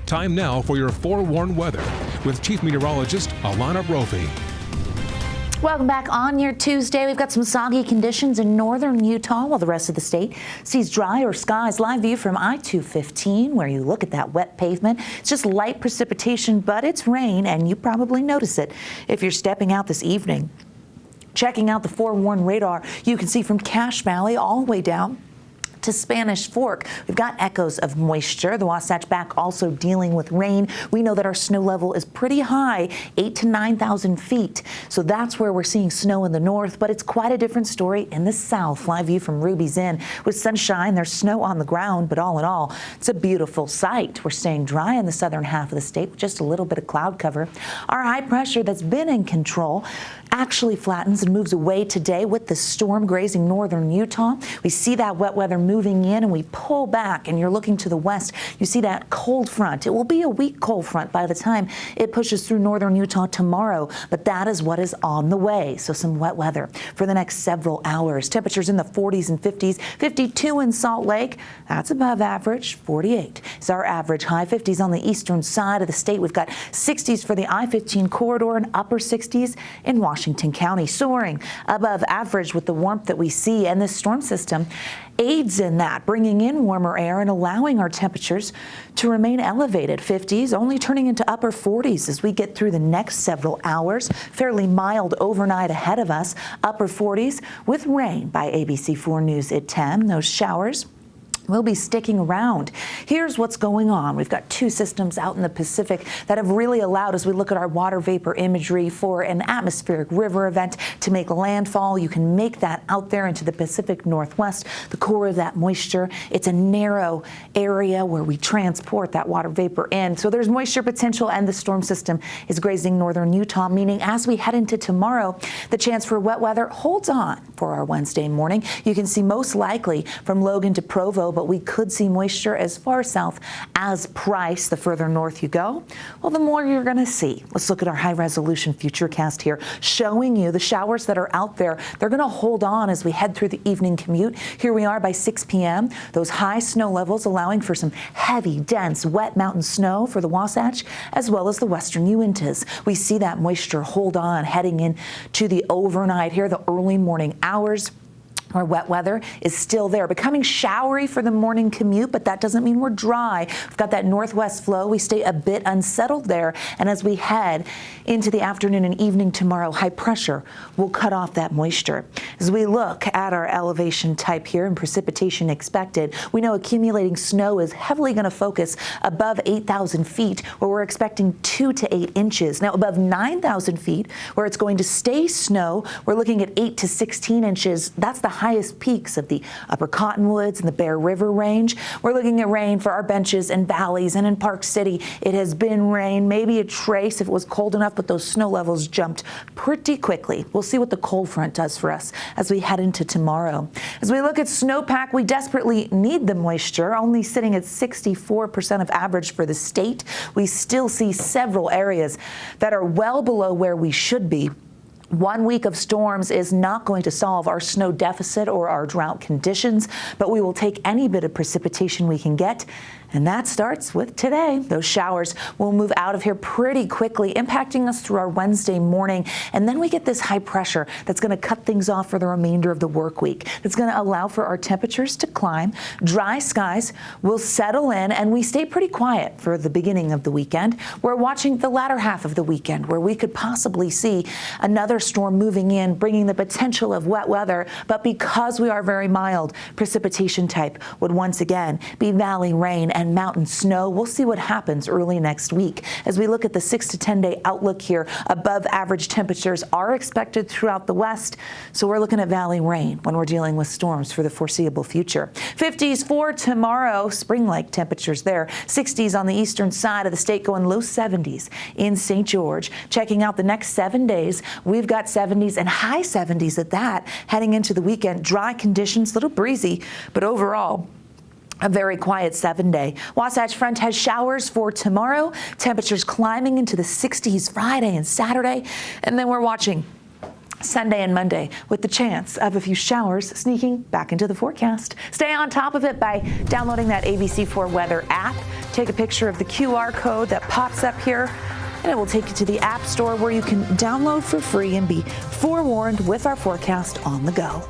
Time now for your forewarned weather with Chief Meteorologist Alana Brophy. Welcome back on your Tuesday. We've got some soggy conditions in northern Utah while the rest of the state sees drier skies. Live view from I-215 where you look at that wet pavement. It's just light precipitation, but it's rain, and you probably notice it if you're stepping out this evening. Checking out the forewarned radar, you can see from Cache Valley all the way down to Spanish Fork. We've got echoes of moisture. The Wasatch Back also dealing with rain. We know that our snow level is pretty high, 8,000 to 9,000 feet. So that's where we're seeing snow in the north, but it's quite a different story in the south. Live view from Ruby's Inn. With sunshine, there's snow on the ground, but all in all, it's a beautiful sight. We're staying dry in the southern half of the state with just a little bit of cloud cover. Our high pressure that's been in control actually flattens and moves away today with the storm grazing northern Utah. We see that wet weather moving in, and we pull back, and you're looking to the west. You see that cold front. It will be a weak cold front by the time it pushes through northern Utah tomorrow, but that is what is on the way. So some wet weather for the next several hours. Temperatures in the 40s and 50s. 52 in Salt Lake. That's above average. 48 is our average. High 50s on the eastern side of the state. We've got 60s for the I-15 corridor and upper 60s in Washington County. Soaring above average with the warmth that we see, and this storm system aids in that, bringing in warmer air and allowing our temperatures to remain elevated. 50s only turning into upper 40s as we get through the next several hours. Fairly mild overnight ahead of us. Upper 40s with rain by ABC4 News at 10. Those showers will be sticking around. Here's what's going on. We've got two systems out in the Pacific that have really allowed, as we look at our water vapor imagery, for an atmospheric river event to make landfall. You can make that out there into the Pacific Northwest, the core of that moisture. It's a narrow area where we transport that water vapor in. So there's moisture potential, and the storm system is grazing northern Utah, meaning as we head into tomorrow, the chance for wet weather holds on for our Wednesday morning. You can see most likely from Logan to Provo, but we could see moisture as far south as Price. The further north you go, well, the more you're going to see. Let's look at our high-resolution Futurecast here, showing you the showers that are out there. They're going to hold on as we head through the evening commute. Here we are by 6 p.m. Those high snow levels allowing for some heavy, dense, wet mountain snow for the Wasatch, as well as the western Uintas. We see that moisture hold on heading into the overnight here, the early morning hours. Our wet weather is still there, becoming showery for the morning commute, but that doesn't mean we're dry. We've got that northwest flow. We stay a bit unsettled there, and as we head into the afternoon and evening tomorrow, high pressure will cut off that moisture. As we look at our elevation type here and precipitation expected, we know accumulating snow is heavily going to focus above 8,000 feet, where we're expecting 2 to 8 inches. Now, above 9,000 feet, where it's going to stay snow, we're looking at 8 to 16 inches. That's the highest peaks of the upper Cottonwoods and the Bear River range. We're looking at rain for our benches and valleys, and in Park City it has been rain, maybe a trace if it was cold enough, but those snow levels jumped pretty quickly. We'll see what the cold front does for us as we head into tomorrow. As we look at Snowpack, we desperately need the moisture, only sitting at 64% of average for the state. We still see several areas that are well below where we should be. 1 week of storms is not going to solve our snow deficit or our drought conditions, but we will take any bit of precipitation we can get. And that starts with today. Those showers will move out of here pretty quickly, impacting us through our Wednesday morning. And then we get this high pressure that's going to cut things off for the remainder of the work week. It's going to allow for our temperatures to climb. Dry skies will settle in, and we stay pretty quiet for the beginning of the weekend. We're watching the latter half of the weekend, where we could possibly see another storm moving in, bringing the potential of wet weather. But because we are very mild, precipitation type would once again be valley rain and mountain snow. We'll see what happens early next week. As we look at the 6 to 10 day outlook here, above average temperatures are expected throughout the west. So we're looking at valley rain when we're dealing with storms for the foreseeable future. 50s for tomorrow, spring-like temperatures there. 60s on the eastern side of the state, going low 70s in St. George. Checking out the next 7 days, we've got 70s and high 70s at that. Heading into the weekend, dry conditions, a little breezy, but overall a very quiet 7-day. Wasatch Front has showers for tomorrow. Temperatures climbing into the 60s Friday and Saturday. And then we're watching Sunday and Monday with the chance of a few showers sneaking back into the forecast. Stay on top of it by downloading that ABC4 Weather app Take a picture of the QR code that pops up here, and it will take you to the App Store where you can download for free and be forewarned with our forecast on the go.